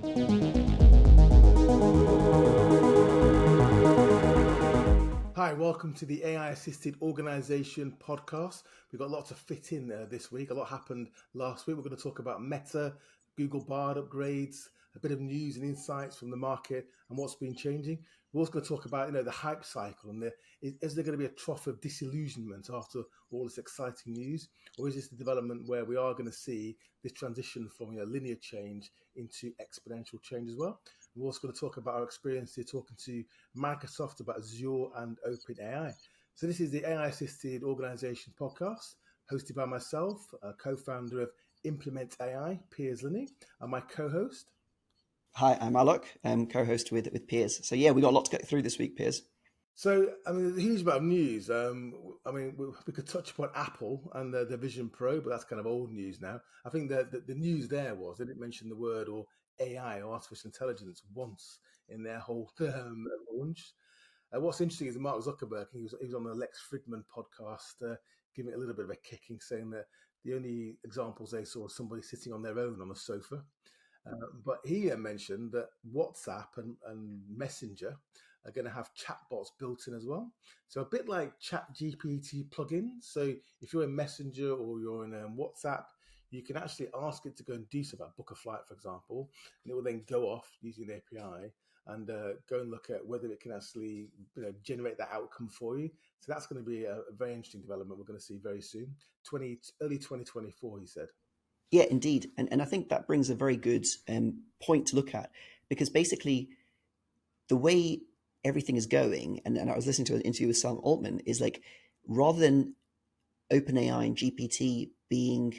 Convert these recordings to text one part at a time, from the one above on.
Hi, welcome to the AI Assisted Organization podcast. We've got a lot to fit in there this week. A lot happened last week. We're going to talk about Meta, Google Bard upgrades, a bit of news and insights from the market and what's been changing. We're also going to talk about, the hype cycle and is there going to be a trough of disillusionment after all this exciting news, or is this the development where we are going to see this transition from linear change into exponential change as well? We're also going to talk about our experience here talking to Microsoft about Azure and OpenAI. So this is the AI Assisted Organization podcast, hosted by myself, co-founder of Implement AI, Piers Linney, and my co-host. Hi, I'm Alok. I'm co-host with Piers. So yeah, we got a lot to get through this week, Piers. So, there's a huge amount of news. We could touch upon Apple and their Vision Pro, but that's kind of old news now. I think the news there was they didn't mention the word or AI or artificial intelligence once in their whole launch. What's interesting is Mark Zuckerberg, he was on the Lex Fridman podcast, giving it a little bit of a kicking, saying that the only examples they saw was somebody sitting on their own on a sofa. But he mentioned that WhatsApp and Messenger are going to have chatbots built in as well. So a bit like Chat GPT plugins. So if you're in Messenger or you're in WhatsApp, you can actually ask it to go and do something, like book a flight, for example, and it will then go off using the API and go and look at whether it can actually generate that outcome for you. So that's going to be a very interesting development we're going to see very soon, early 2024, he said. Yeah, indeed. And I think that brings a very good point to look at, because basically the way everything is going, and I was listening to an interview with Sam Altman, is like, rather than OpenAI and GPT being,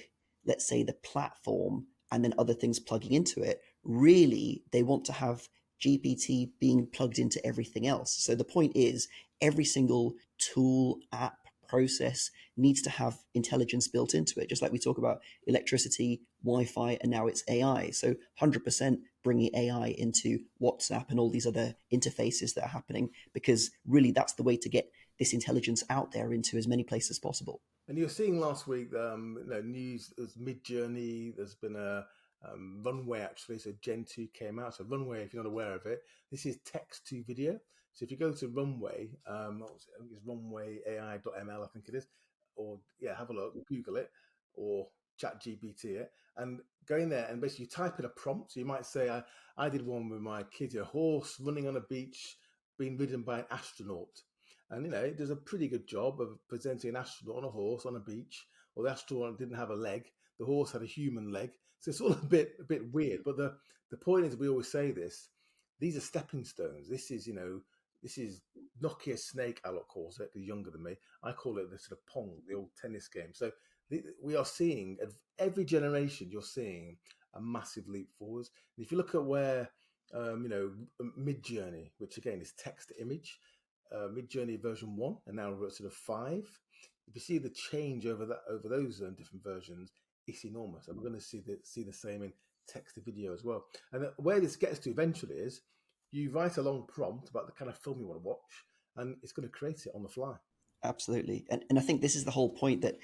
let's say, the platform and then other things plugging into it, really they want to have GPT being plugged into everything else. So the point is, every single tool, app, process needs to have intelligence built into it, just like we talk about electricity, Wi-Fi, and now it's AI. So 100% bringing AI into WhatsApp and all these other interfaces that are happening, because really that's the way to get this intelligence out there into as many places as possible. And you were seeing last week, news. There's Mid-Journey. There's been a Runway actually. So Gen 2 came out. So Runway, if you're not aware of it, this is text to video. So if you go to Runway, I think it's runwayai.ml, I think it is, or have a look, Google it, or Chat GPT it, and go in there and basically type in a prompt. So you might say, I did one with my kids, a horse running on a beach, being ridden by an astronaut. And it does a pretty good job of presenting an astronaut on a horse on a beach. Well, the astronaut didn't have a leg; the horse had a human leg. So it's all a bit weird. But the point is, we always say this: these are stepping stones. This is Nokia Snake. Alok calls it. He's younger than me. I call it the sort of Pong, the old tennis game. So we are seeing at every generation, you're seeing a massive leap forwards. And if you look at where Mid-Journey, which again is text to image. Mid-Journey version 1 and now we're at sort of 5. If you see the change over those different versions, it's enormous. And we're going to see the same in text to video as well. And where this gets to eventually is you write a long prompt about the kind of film you want to watch, and it's going to create it on the fly. Absolutely. And I think this is the whole point, that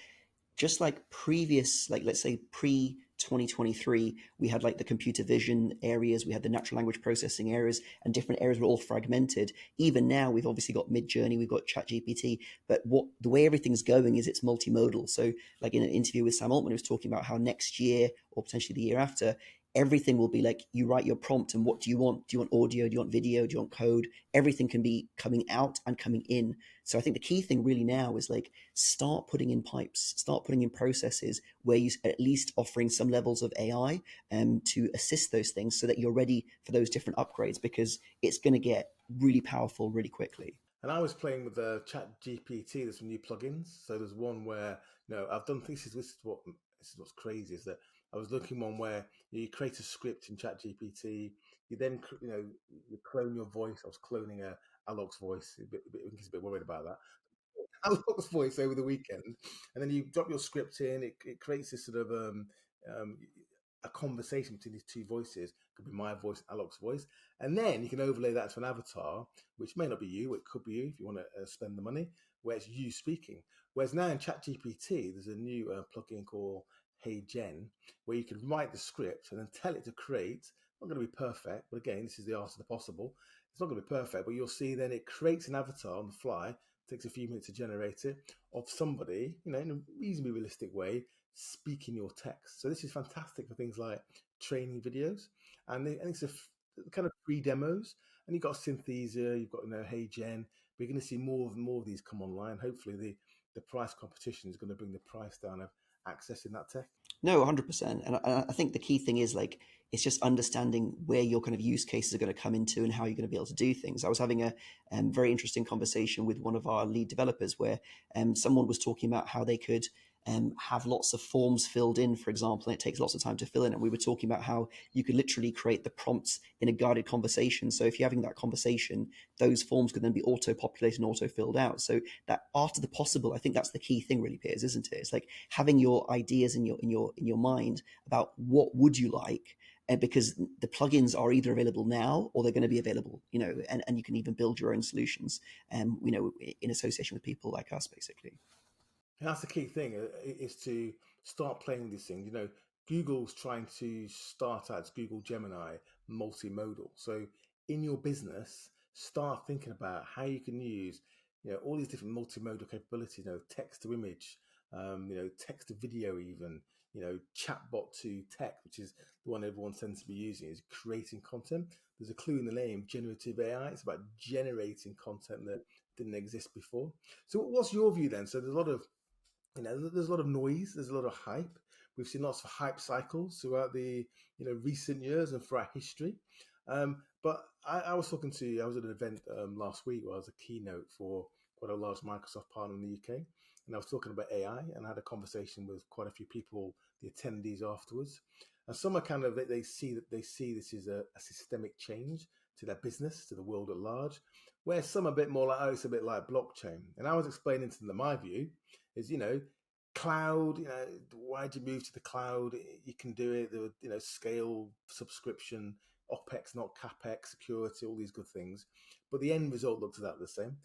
just like previous, like let's say pre 2023, we had like the computer vision areas, we had the natural language processing areas, and different areas were all fragmented. Even now, we've obviously got Mid-Journey, we've got ChatGPT, but the way everything's going is it's multimodal. So, like in an interview with Sam Altman, he was talking about how next year or potentially the year after, everything will be like, you write your prompt and what do you want? Do you want audio? Do you want video? Do you want code? Everything can be coming out and coming in. So I think the key thing really now is like, start putting in pipes, start putting in processes where you at least offering some levels of AI to assist those things so that you're ready for those different upgrades, because it's going to get really powerful really quickly. And I was playing with the Chat GPT. There's some new plugins. So there's one where I've done this is what's crazy is that I was looking one where you create a script in Chat GPT. You then you clone your voice. I was cloning Alok's voice. He's a bit worried about that. Alok's voice over the weekend, and then you drop your script in. It creates this sort of a conversation between these two voices. It could be my voice, Alok's voice, and then you can overlay that to an avatar, which may not be you. It could be you if you want to spend the money, where it's you speaking. Whereas now in ChatGPT, there's a new plugin called Hey Gen, where you can write the script and then tell it to create not going to be perfect, but again, this is the art of the possible. It's not going to be perfect, but you'll see then it creates an avatar on the fly. Takes a few minutes to generate it of somebody, in a reasonably realistic way, speaking your text. So this is fantastic for things like training videos, and it's kind of free demos. And you've got Synthesia, you've got Hey Gen. We're going to see more of these come online. Hopefully, the price competition is going to bring the price down of accessing that tech. No, 100%. And I think the key thing is like, it's just understanding where your kind of use cases are going to come into and how you're going to be able to do things. I was having a very interesting conversation with one of our lead developers where someone was talking about how they could have lots of forms filled in, for example, and it takes lots of time to fill in. And we were talking about how you could literally create the prompts in a guided conversation. So if you're having that conversation, those forms could then be auto-populated and auto-filled out. So that art of the possible, I think that's the key thing, really, Piers, isn't it? It's like having your ideas in your mind about what would you like, and because the plugins are either available now or they're going to be available, and you can even build your own solutions, in association with people like us, basically. And that's the key thing is to start playing these things. Google's trying to start out Google Gemini multimodal. So in your business, start thinking about how you can use all these different multimodal capabilities. Text to image, text to video, even chatbot to tech, which is the one everyone tends to be using, is creating content. There's a clue in the name, generative AI. It's about generating content that didn't exist before. So what's your view then? So there's a lot of there's a lot of noise, there's a lot of hype. We've seen lots of hype cycles throughout the recent years and throughout history. But I was I was at an event last week where I was a keynote for quite a large Microsoft partner in the UK, and I was talking about AI, and I had a conversation with quite a few people, the attendees afterwards. And some are kind of they see this as a systemic change to their business, to the world at large, where some are a bit more like, oh, it's a bit like blockchain. And I was explaining to them my view is, cloud, why'd you move to the cloud? You can do it, scale, subscription, OPEX, not CAPEX, security, all these good things. But the end result looks about the same.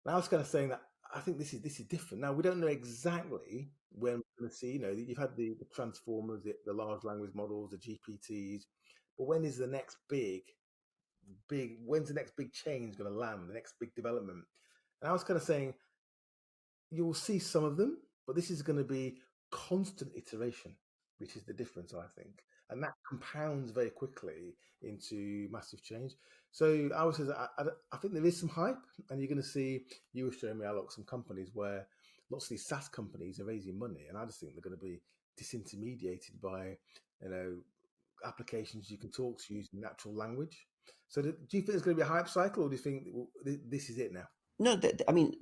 And I was kind of saying that I think this is different. Now, we don't know exactly when we're going to see, you've had the transformers, the large language models, the GPTs, but when is the next when's the next big change going to land, the next big development? And I was kind of saying, you'll see some of them, but this is going to be constant iteration, which is the difference, I think. And that compounds very quickly into massive change. So I would say that I think there is some hype, and you're going to see, you were showing me, Alok, some companies where lots of these SaaS companies are raising money, and I just think they're going to be disintermediated by, applications you can talk to using natural language. So do you think there's going to be a hype cycle, or do you think this is it now? No, I mean,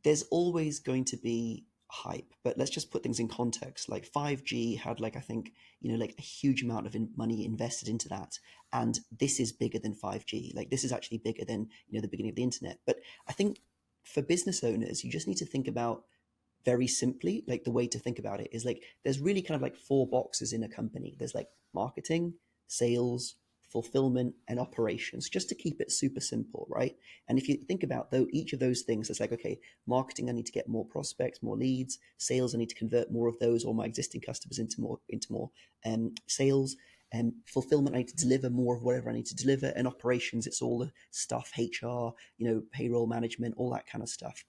there's always going to be hype, but let's just put things in context. Like 5G had, like, I think, like a huge amount of money invested into that, and this is bigger than 5G. Like, this is actually bigger than the beginning of the internet. But I think for business owners, you just need to think about, very simply, like, the way to think about it is like, there's really kind of like four boxes in a company. There's like marketing, sales, fulfillment, and operations, just to keep it super simple, right? And if you think about, though, each of those things, it's like, okay, marketing, I need to get more prospects, more leads. Sales, I need to convert more of those or my existing customers into more sales. And fulfillment, I need to deliver more of whatever I need to deliver. And operations, it's all the stuff, HR, payroll management, all that kind of stuff.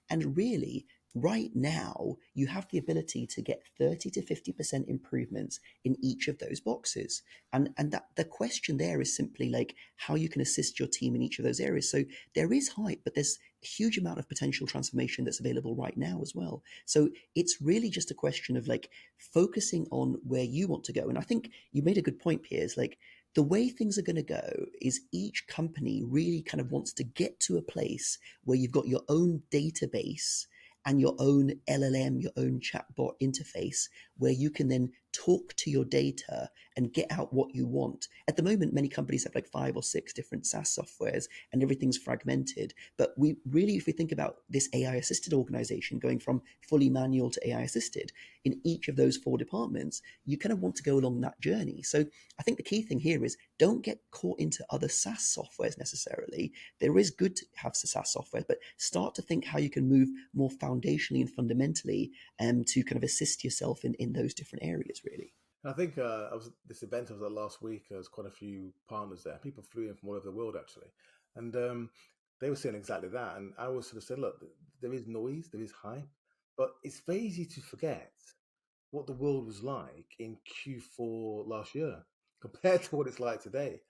And really, right now, you have the ability to get 30 to 50% improvements in each of those boxes. And that the question there is simply like how you can assist your team in each of those areas. So there is hype, but there's a huge amount of potential transformation that's available right now as well. So it's really just a question of like focusing on where you want to go. And I think you made a good point, Piers. Like, the way things are going to go is each company really kind of wants to get to a place where you've got your own database and your own LLM, your own chatbot interface, where you can then talk to your data and get out what you want. At the moment, many companies have like 5 or 6 different SaaS softwares and everything's fragmented. But we really, if we think about this AI assisted organization going from fully manual to AI assisted in each of those 4 departments, you kind of want to go along that journey. So I think the key thing here is don't get caught into other SaaS softwares necessarily. There is good to have SaaS software, but start to think how you can move more foundationally and fundamentally to kind of assist yourself in those different areas, really. And I think I was this event I was at last week. There was quite a few partners there. People flew in from all over the world actually, and they were saying exactly that. And I was sort of saying, look, there is noise, there is hype, but it's very easy to forget what the world was like in Q4 last year compared to what it's like today.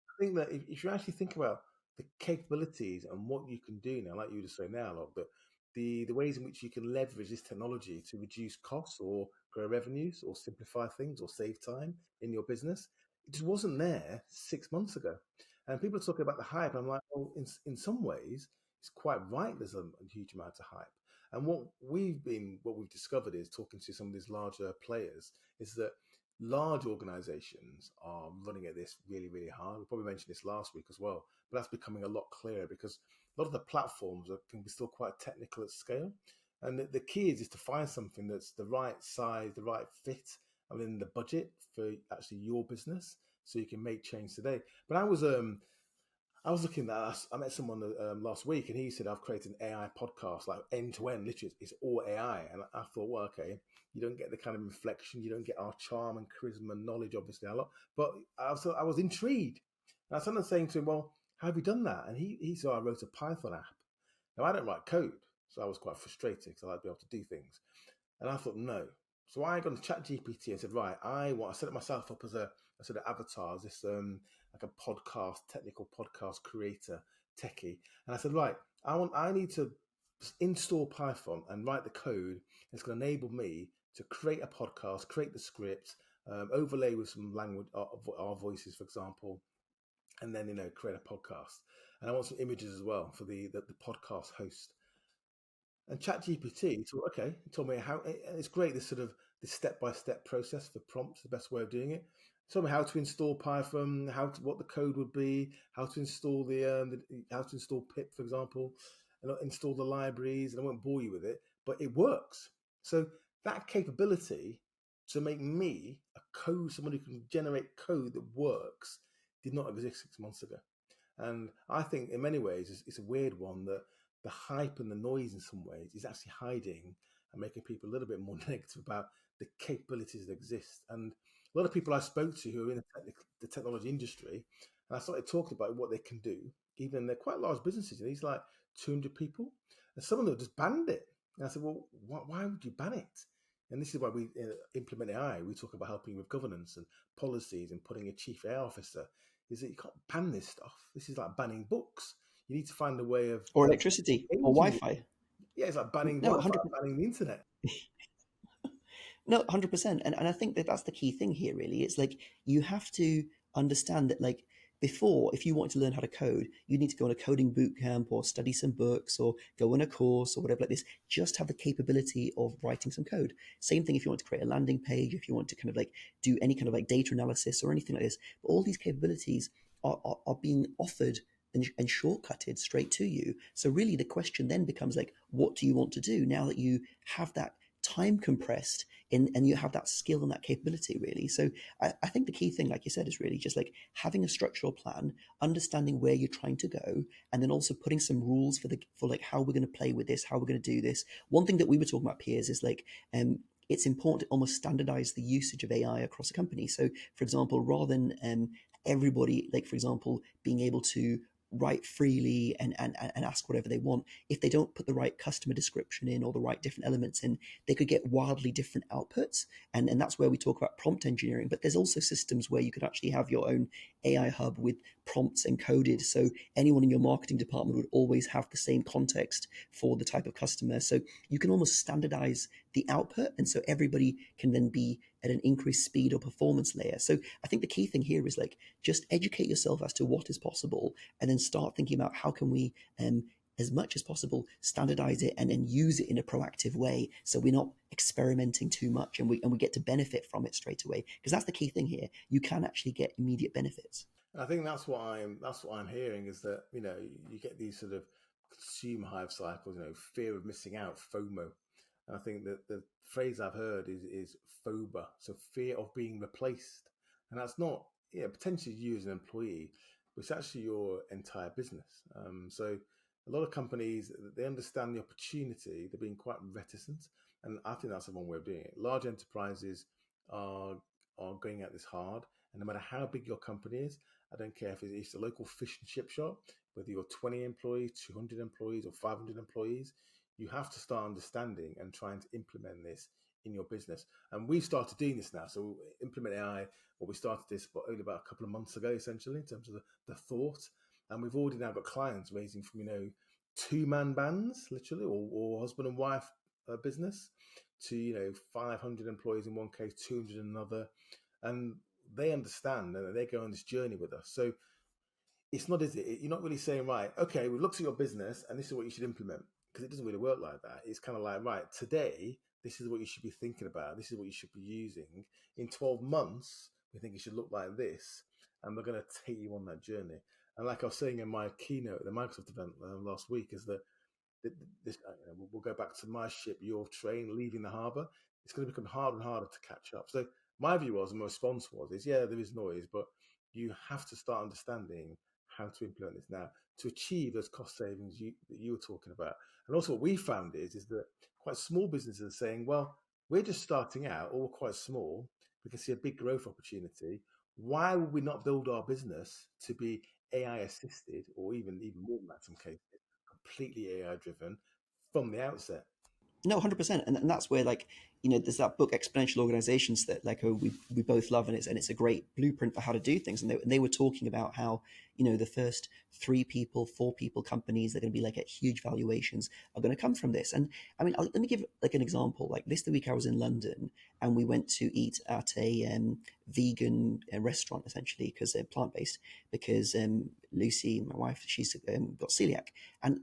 I think that if you actually think about the capabilities and what you can do now, like you were just saying now, like the ways in which you can leverage this technology to reduce costs or grow revenues or simplify things or save time in your business, it just wasn't there 6 months ago. And people are talking about the hype. I'm like, well, in some ways, it's quite right. There's a huge amount of hype. And what we've discovered is talking to some of these larger players is that large organizations are running at this really, really hard. We probably mentioned this last week as well, but that's becoming a lot clearer because a lot of the platforms can be still quite technical at scale. And the key is to find something that's the right size, the right fit, and within the budget for actually your business so you can make change today. But I was looking at. I met someone last week, and he said, "I've created an AI podcast, like end to end. Literally, it's all AI." And I thought, well, okay, you don't get the kind of inflection, you don't get our charm and charisma and knowledge, obviously, a lot. But I was intrigued. And I started saying to him, "Well, how have you done that?" And he said, "I wrote a Python app." Now I don't write code, so I was quite frustrated because I like to be able to do things. And I thought, no. So I got to chat GPT and said, right, I set myself up as a sort of avatar, as this like a podcast, technical podcast creator, techie. And I said, right, I need to install Python and write the code that's going to enable me to create a podcast, create the script, overlay with some language, our voices, for example, and then create a podcast. And I want some images as well for the podcast host. And ChatGPT told me how it's great. This sort of this step by step process for prompts, the best way of doing it. It told me how to install Python, what the code would be, how to install how to install pip, for example, and install the libraries. And I won't bore you with it, but it works. So that capability to make me someone who can generate code that works, did not exist 6 months ago. And I think in many ways it's a weird one that the hype and the noise in some ways is actually hiding and making people a little bit more negative about the capabilities that exist. And a lot of people I spoke to who are in the technology industry, and I started talking about what they can do, even they're quite large businesses, and these like 200 people, and some of them just banned it. And I said, well, why would you ban it? And this is why we implement AI. We talk about helping with governance and policies and putting a chief AI officer, is that you can't ban this stuff. This is like banning books. You need to find a way Or of electricity or changing it. Wi-Fi. Yeah, it's like banning No, Wi-Fi, 100. banning the internet. No, 100%. And I think that that's the key thing here, really. It's like you have to understand that, like, before, if you want to learn how to code, you need to go on a coding boot camp or study some books or go on a course or whatever like this. Just have the capability of writing some code. Same thing if you want to create a landing page, if you want to kind of like do any kind of like data analysis or anything like this. But all these capabilities are being offered and shortcutted straight to you. So really the question then becomes like, what do you want to do now that you have that time compressed and you have that skill and that capability really. So I think the key thing, like you said, is really just like having a structural plan, understanding where you're trying to go, and then also putting some rules for like how we're going to play with this, how we're going to do this. One thing that we were talking about, Piers, is like it's important to almost standardize the usage of AI across a company. So for example, rather than everybody, like for example, being able to write freely and ask whatever they want, if they don't put the right customer description in or the right different elements in, they could get wildly different outputs. And that's where we talk about prompt engineering. But there's also systems where you could actually have your own AI hub with prompts encoded. So anyone in your marketing department would always have the same context for the type of customer. So you can almost standardize the output. And so everybody can then be at an increased speed or performance layer. So I think the key thing here is like just educate yourself as to what is possible and then start thinking about how can we as much as possible standardize it and then use it in a proactive way so we're not experimenting too much and we get to benefit from it straight away, because that's the key thing here. You can actually get immediate benefits. And I think that's what I'm hearing is that you get these sort of consumer hype cycles, fear of missing out, FOMO. And I think that the phrase I've heard is FOBA, so fear of being replaced. And that's not potentially you as an employee, but it's actually your entire business. So a lot of companies, they understand the opportunity, they're being quite reticent, and I think that's the one way of doing it. Large enterprises are are going at this hard. And no matter how big your company is, I don't care if it's a local fish and chip shop, whether you're 20 employees, 200 employees, or 500 employees, you have to start understanding and trying to implement this in your business. And we've started doing this now. So implement AI, well, we started this only about a couple of months ago, essentially, in terms of the thought. And we've already now got clients raising from, two-man bands, literally, or husband and wife business, to 500 employees in one case, 200 in another, and they understand and they go on this journey with us. So it's not, is it? You're not really saying, right, okay, we've looked at your business and this is what you should implement, because it doesn't really work like that. It's kind of like, right, today, this is what you should be thinking about. This is what you should be using. In 12 months, we think it should look like this, and we're going to take you on that journey. And like I was saying in my keynote at the Microsoft event last week, is that this, we'll go back to my ship, your train leaving the harbour. It's going to become harder and harder to catch up. So my view was, and my response was, is yeah, there is noise, but you have to start understanding how to implement this now to achieve those cost savings that you were talking about. And also, what we found is that quite small businesses are saying, well, we're just starting out, or we're quite small. We can see a big growth opportunity. Why would we not build our business to be AI assisted, or even more than that in some cases, completely AI driven from the outset? No, 100%. And that's where, like, there's that book Exponential Organizations that, like, we both love, and it's a great blueprint for how to do things. And they were talking about how, the first 3 people, 4 people companies that are going to be like at huge valuations are going to come from this. And I mean, let me give like an example. Like this, the week I was in London, and we went to eat at a vegan restaurant, essentially, because they're plant-based, because Lucy, my wife, she's got celiac. And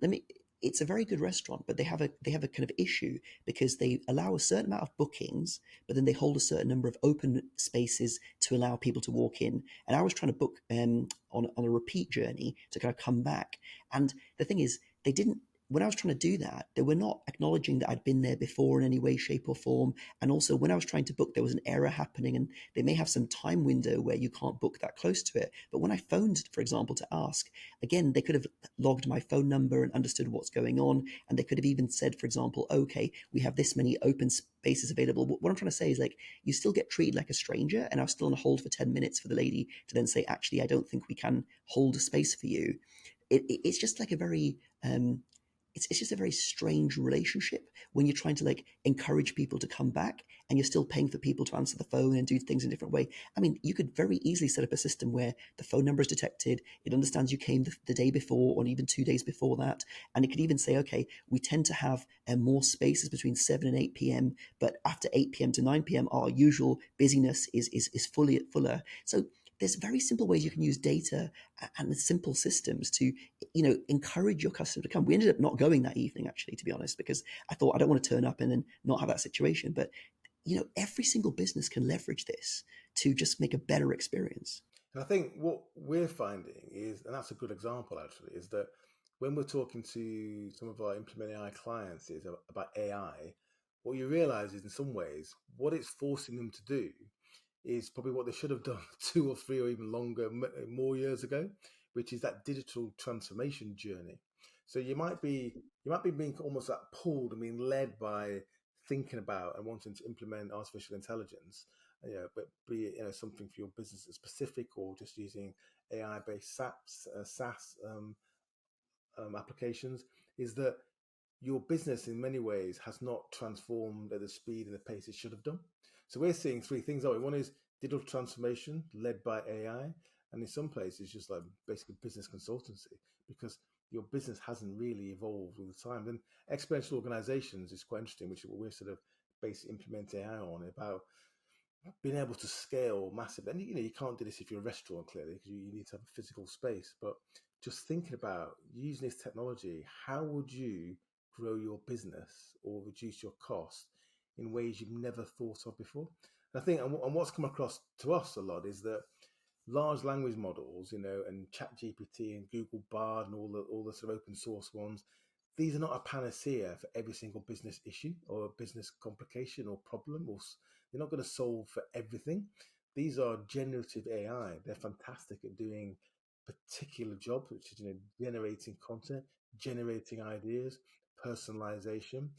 it's a very good restaurant, but they have a kind of issue, because they allow a certain amount of bookings, but then they hold a certain number of open spaces to allow people to walk in. And I was trying to book on a repeat journey to kind of come back. And the thing is, they didn't. When I was trying to do that, they were not acknowledging that I'd been there before in any way, shape, or form. And also, when I was trying to book, there was an error happening, and they may have some time window where you can't book that close to it. But when I phoned, for example, to ask, again, they could have logged my phone number and understood what's going on. And they could have even said, for example, okay, we have this many open spaces available. But what I'm trying to say is, like, you still get treated like a stranger. And I was still on hold for 10 minutes for the lady to then say, actually, I don't think we can hold a space for you. It's just like a very it's just a very strange relationship when you're trying to like encourage people to come back, and you're still paying for people to answer the phone and do things in a different way. I mean, you could very easily set up a system where the phone number is detected, it understands you came the day before or even 2 days before that, and it could even say, okay, we tend to have more spaces between 7 and 8 p.m., but after 8 p.m. to 9 p.m., our usual busyness is fully fuller. So there's very simple ways you can use data and simple systems to encourage your customer to come. We ended up not going that evening, actually, to be honest, because I thought I don't want to turn up and then not have that situation. But every single business can leverage this to just make a better experience. And I think what we're finding is, and that's a good example actually, is that when we're talking to some of our implement AI clients is about AI, what you realize is in some ways what it's forcing them to do is probably what they should have done 2 or 3 or even longer, more years ago, which is that digital transformation journey. So you might be being almost like pulled and being led by thinking about and wanting to implement artificial intelligence, but be it something for your business specific, or just using AI based SaaS applications, is that your business in many ways has not transformed at the speed and the pace it should have done. So we're seeing 3 things. One is digital transformation led by AI, and in some places just like basically business consultancy, because your business hasn't really evolved with the time. And exponential organizations is quite interesting, which is what we're sort of basically implementing AI on, about being able to scale massive. And you can't do this if you're a restaurant, clearly, because you need to have a physical space. But just thinking about using this technology, how would you grow your business or reduce your cost in ways you've never thought of before? And I think, and what's come across to us a lot is that large language models, and Chat GPT and Google Bard and all the sort of open source ones, these are not a panacea for every single business issue or business complication or problem, or they're not going to solve for everything. These are generative AI. They're fantastic at doing particular jobs, which is generating content, generating ideas, personalization.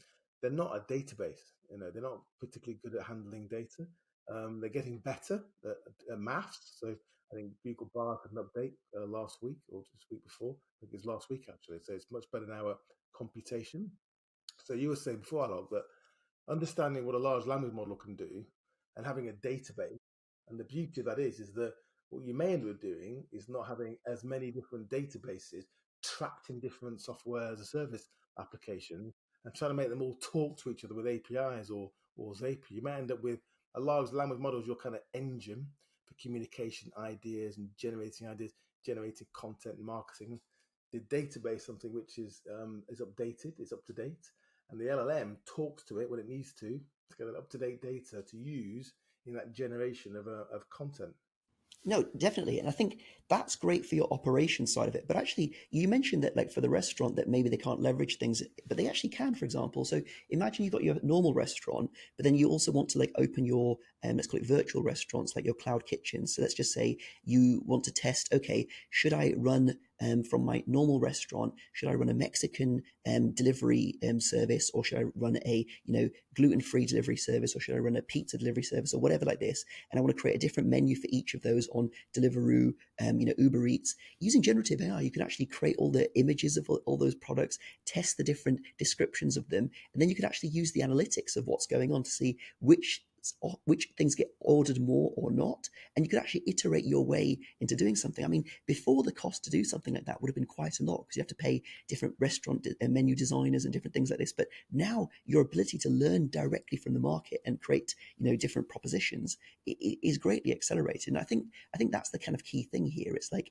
They're not a database. They're not particularly good at handling data. They're getting better at maths. So I think Google Bar had an update last week or just week before. I think it's last week actually. So it's much better now at computation. So you were saying before, Alok, that understanding what a large language model can do and having a database. And the beauty of that is that what you may end up doing is not having as many different databases trapped in different software as a service applications and trying to make them all talk to each other with APIs or Zapier. You may end up with a large language model as your kind of engine for communication ideas and generating ideas, generating content, marketing. The database, something which is updated, is up to date, and the LLM talks to it when it needs to get an up to date data to use in that generation of content. No, definitely. And I think that's great for your operation side of it. But actually, you mentioned that, like, for the restaurant, that maybe they can't leverage things, but they actually can, for example. So imagine you've got your normal restaurant, but then you also want to, like, open your, let's call it virtual restaurants, like your cloud kitchens. So let's just say you want to test, okay, should I run from my normal restaurant, should I run a Mexican delivery service, or should I run a gluten-free delivery service, or should I run a pizza delivery service, or whatever like this? And I want to create a different menu for each of those on Deliveroo, Uber Eats. Using generative AI, you can actually create all the images of all those products, test the different descriptions of them, and then you can actually use the analytics of what's going on to see which things get ordered more or not, and you could actually iterate your way into doing something. I mean, before, the cost to do something like that would have been quite a lot because you have to pay different restaurant and menu designers and different things like this. But now your ability to learn directly from the market and create different propositions is greatly accelerated. And I think that's the kind of key thing here. It's like,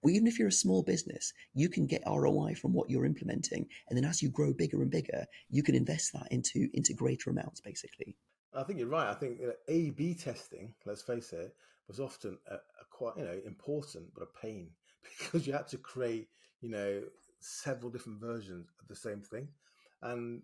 well, even if you're a small business, you can get ROI from what you're implementing, and then as you grow bigger and bigger, you can invest that into greater amounts, basically. I think you're right. I think A/B testing, let's face it, was often a quite important but a pain because you had to create you know several different versions of the same thing, and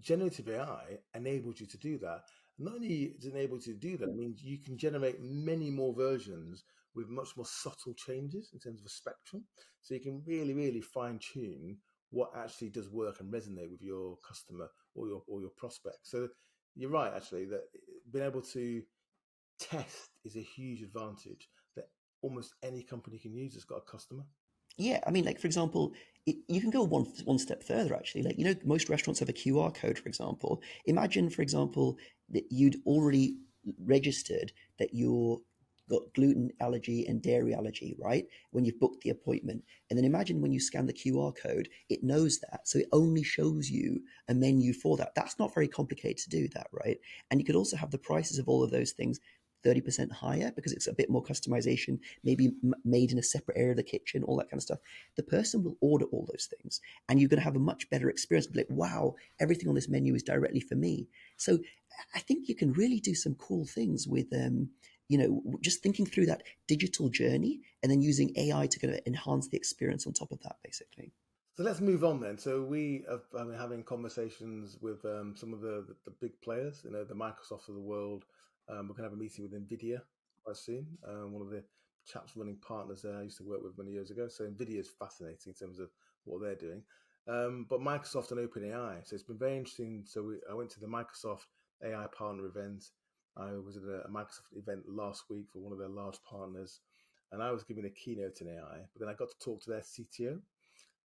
generative AI enables you to do that. Not only does it enable you to do that, it means you can generate many more versions with much more subtle changes in terms of a spectrum. So you can really, really fine tune what actually does work and resonate with your customer or your prospect. So you're right, actually, that being able to test is a huge advantage that almost any company can use that's got a customer. Yeah, I mean, like, for example, you can go one step further. Actually, like, most restaurants have a QR code, for example. Imagine, for example, that you'd already registered that you're got gluten allergy and dairy allergy, right? When you've booked the appointment. And then imagine when you scan the QR code, it knows that. So it only shows you a menu for that. That's not very complicated to do that, right? And you could also have the prices of all of those things 30% higher because it's a bit more customization, maybe made in a separate area of the kitchen, all that kind of stuff. The person will order all those things, and you're going to have a much better experience. Be like, wow, everything on this menu is directly for me. So I think you can really do some cool things with just thinking through that digital journey and then using AI to kind of enhance the experience on top of that, basically. So let's move on then. So we have been having conversations with some of the big players, the Microsoft of the world. We're going to have a meeting with NVIDIA quite soon. One of the chaps running partners there I used to work with many years ago. So NVIDIA is fascinating in terms of what they're doing. But Microsoft and OpenAI. So it's been very interesting. So I went to the Microsoft AI partner event. I was at a Microsoft event last week for one of their large partners, and I was giving a keynote in AI. But then I got to talk to their CTO. And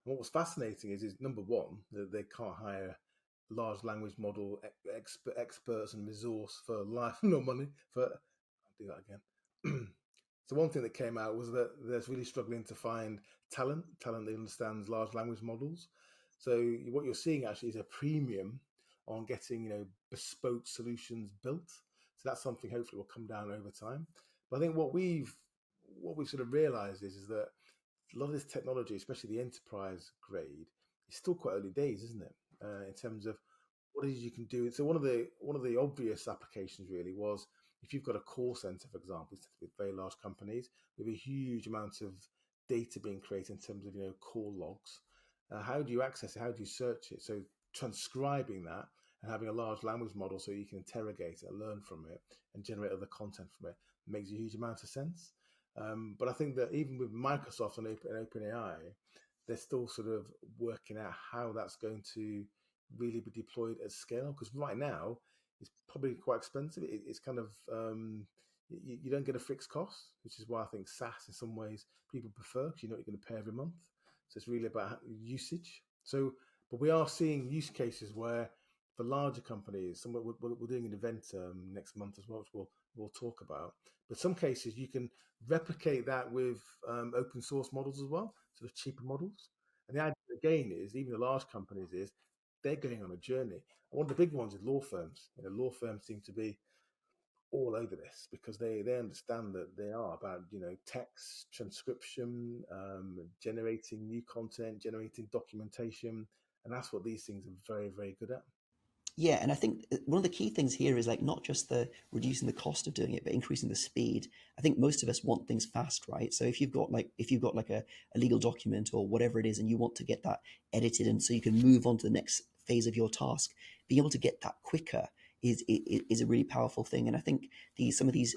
what was fascinating is number one, that they can't hire large language model experts and resource for life, no money. I'll do that again. So one thing that came out was that they're really struggling to find talent that understands large language models. So what you're seeing actually is a premium on getting bespoke solutions built. So that's something hopefully will come down over time. But I think what we've sort of realised is that a lot of this technology, especially the enterprise grade, is still quite early days, isn't it? In terms of what it is you can do. So one of the obvious applications really was if you've got a call center, for example, with very large companies with a huge amount of data being created in terms of call logs. How do you access it? How do you search it? So transcribing that and having a large language model so you can interrogate it, and learn from it, and generate other content from it makes a huge amount of sense. But I think that even with Microsoft and OpenAI, they're still sort of working out how that's going to really be deployed at scale. Because right now, is probably quite expensive. It's kind of you don't get a fixed cost, which is why I think SaaS in some ways people prefer, because you know what you're going to pay every month. So it's really about usage. So, but we are seeing use cases where for larger companies, we're doing an event next month as well, which we'll talk about. But some cases you can replicate that with open source models as well, sort of cheaper models. And the idea again is even the large companies is they're going on a journey. And one of the big ones is law firms. You know, law firms seem to be all over this because they understand that they are about text transcription, generating new content, generating documentation, and that's what these things are very very good at. Yeah, and I think one of the key things here is like not just the reducing the cost of doing it, but increasing the speed. I think most of us want things fast, right? So if you've got like a legal document or whatever it is, and you want to get that edited, and so you can move on to the next phase of your task, being able to get that quicker is a really powerful thing. And I think some of these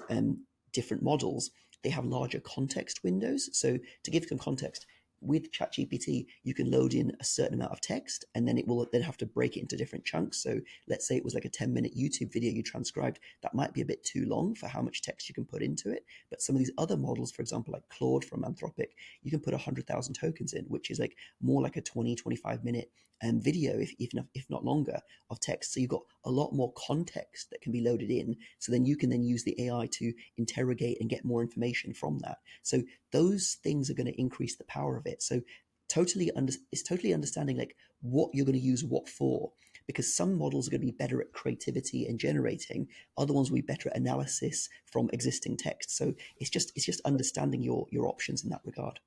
different models, they have larger context windows. So to give some context, with ChatGPT, you can load in a certain amount of text, and then it will then have to break it into different chunks. So let's say it was like a 10-minute YouTube video you transcribed. That might be a bit too long for how much text you can put into it. But some of these other models, for example, like Claude from Anthropic, you can put 100,000 tokens in, which is like more like a 20, 25-minute video, if not longer, of text. So you've got a lot more context that can be loaded in. So then you can then use the AI to interrogate and get more information from that. So those things are going to increase the power of it. So it's totally understanding like what you're going to use what for, because some models are going to be better at creativity and generating, other ones will be better at analysis from existing text. So it's just understanding your options in that regard.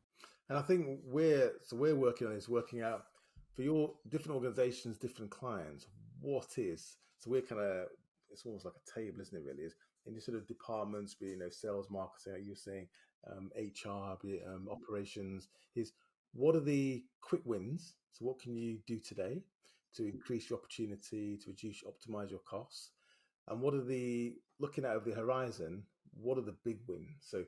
And I think we're working out for your different organizations, different clients, what is. So we're kind of, it's almost like a table, isn't it? Really, is in your sort of departments, be sales, marketing, like you were saying, HR, be it, operations. Is what are the quick wins? So what can you do today to increase your opportunity, to reduce, optimize your costs? And what are the looking out over the horizon? What are the big wins? So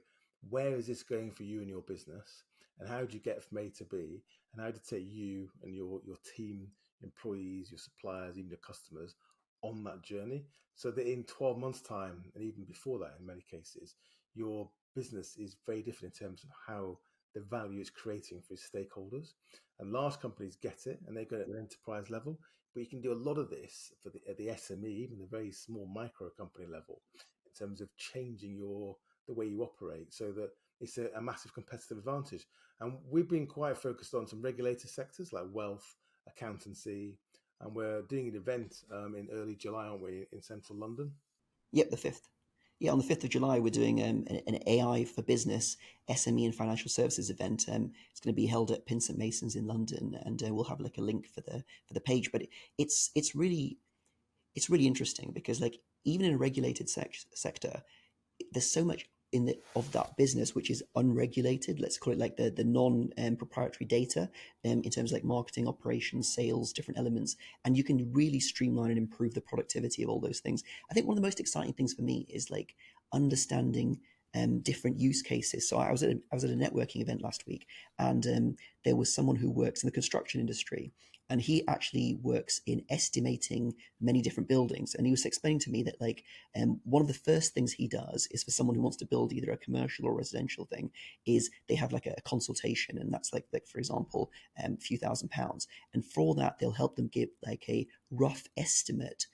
where is this going for you and your business? And how do you get from A to B? And how to take you and your team, employees, your suppliers, even your customers on that journey, so that in 12 months' time, and even before that, in many cases, your business is very different in terms of how the value is creating for its stakeholders. And large companies get it, and they get it at an enterprise level. But you can do a lot of this at the SME, even the very small micro company level, in terms of changing the way you operate, so that it's a massive competitive advantage. And we've been quite focused on some regulated sectors like wealth, accountancy, and we're doing an event in early July, aren't we, in central London? Yep, the 5th. Yeah, on the 5th of July, we're doing an AI for business SME and financial services event. It's going to be held at Pin St Masons in London, and we'll have like a link for the page. But it's really interesting because like even in a regulated sector, there's so much in of that business which is unregulated. Let's call it like the non proprietary data, in terms of like marketing, operations, sales, different elements, and you can really streamline and improve the productivity of all those things. I think one of the most exciting things for me is like understanding different use cases. So I was at a networking event last week, and there was someone who works in the construction industry, and he actually works in estimating many different buildings. And he was explaining to me that like one of the first things he does is for someone who wants to build either a commercial or residential thing, is they have like a consultation, and that's like for example, a few £1,000s, and for that they'll help them give like a rough estimate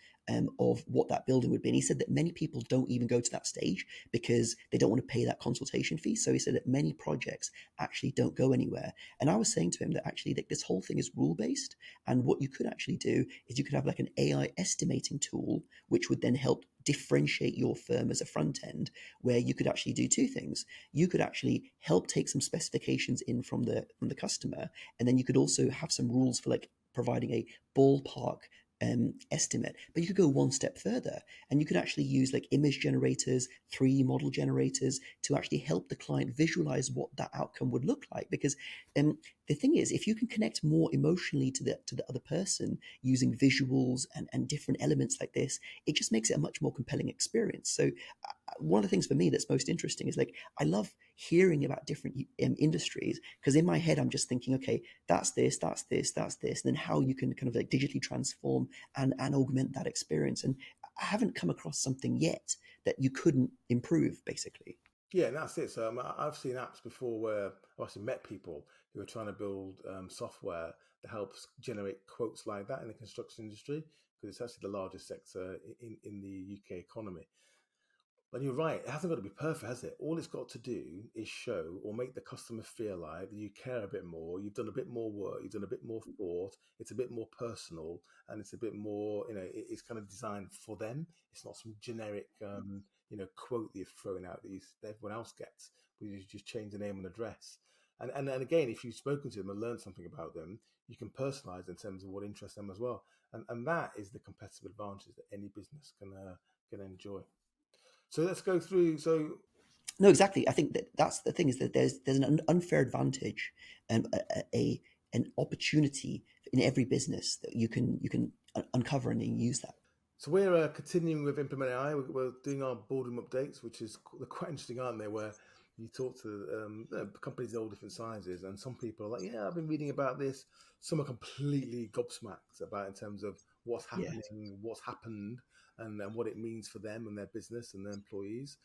of what that building would be. And he said that many people don't even go to that stage because they don't want to pay that consultation fee. So he said that many projects actually don't go anywhere. And I was saying to him that actually that this whole thing is rule based. And what you could actually do is you could have like an AI estimating tool, which would then help differentiate your firm as a front end, where you could actually do two things. You could actually help take some specifications in from the customer, and then you could also have some rules for like providing a ballpark estimate. But you could go one step further, and you could actually use like image generators, 3D model generators, to actually help the client visualize what that outcome would look like. Because the thing is, if you can connect more emotionally to the other person using visuals and different elements like this, it just makes it a much more compelling experience. So one of the things for me that's most interesting is like I love hearing about different industries, because in my head I'm just thinking, okay, that's this, and then how you can kind of like digitally transform and augment that experience. And haven't come across something yet that you couldn't improve, basically. Yeah, and that's it. So I've seen apps before where I've actually met people who are trying to build software that helps generate quotes like that in the construction industry, because it's actually the largest sector in the UK economy. But you're right, it hasn't got to be perfect, has it? All it's got to do is show or make the customer feel like you care a bit more, you've done a bit more work, you've done a bit more thought, it's a bit more personal, and it's a bit more, it's kind of designed for them. It's not some generic, quote that you've thrown out that everyone else gets, but you just change the name and address. And again, if you've spoken to them and learned something about them, you can personalize in terms of what interests them as well. And that is the competitive advantage that any business can enjoy. So let's go through. So No, exactly. I think that's the thing, is that there's an unfair advantage and an opportunity in every business that you can uncover and use that. so we're continuing with Implement AI. We're doing our boardroom updates, which is they're quite interesting, aren't they? Where you talk to companies of all different sizes, and some people are like, "Yeah, I've been reading about this." Some are completely gobsmacked about in terms of what's Yeah. happening, what's happened, and what it means for them and their business and their employees.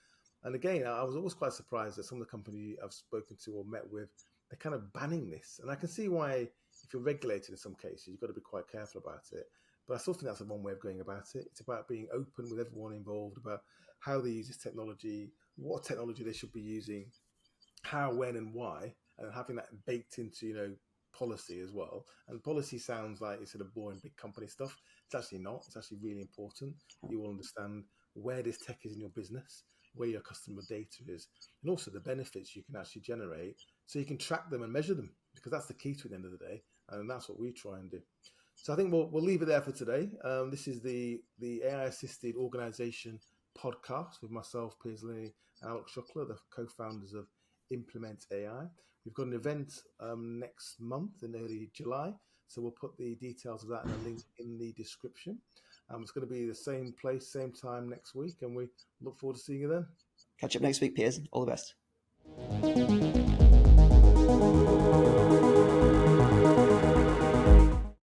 And again, I was always quite surprised that some of the companies I've spoken to or met with, they're kind of banning this, and I can see why. If you're regulated in some cases, you've got to be quite careful about it. But I still think that's the one way of going about it. It's about being open with everyone involved about how they use this technology, what technology they should be using, how, when, and why, and having that baked into policy as well. And policy sounds like it's sort of boring big company stuff. It's actually not. It's actually really important that you will understand where this tech is in your business, where your customer data is, and also the benefits you can actually generate, so you can track them and measure them, because that's the key to it at the end of the day, and that's what we try and do. So I think we'll leave it there for today. This is the AI assisted organization podcast with myself, Piers Linney, and Alex Shuckler, the co-founders of Implement AI. We've got an event next month in early July, so we'll put the details of that in a link in the description. It's going to be the same place, same time next week, and we look forward to seeing you then. Catch up next week, Piers. All the best.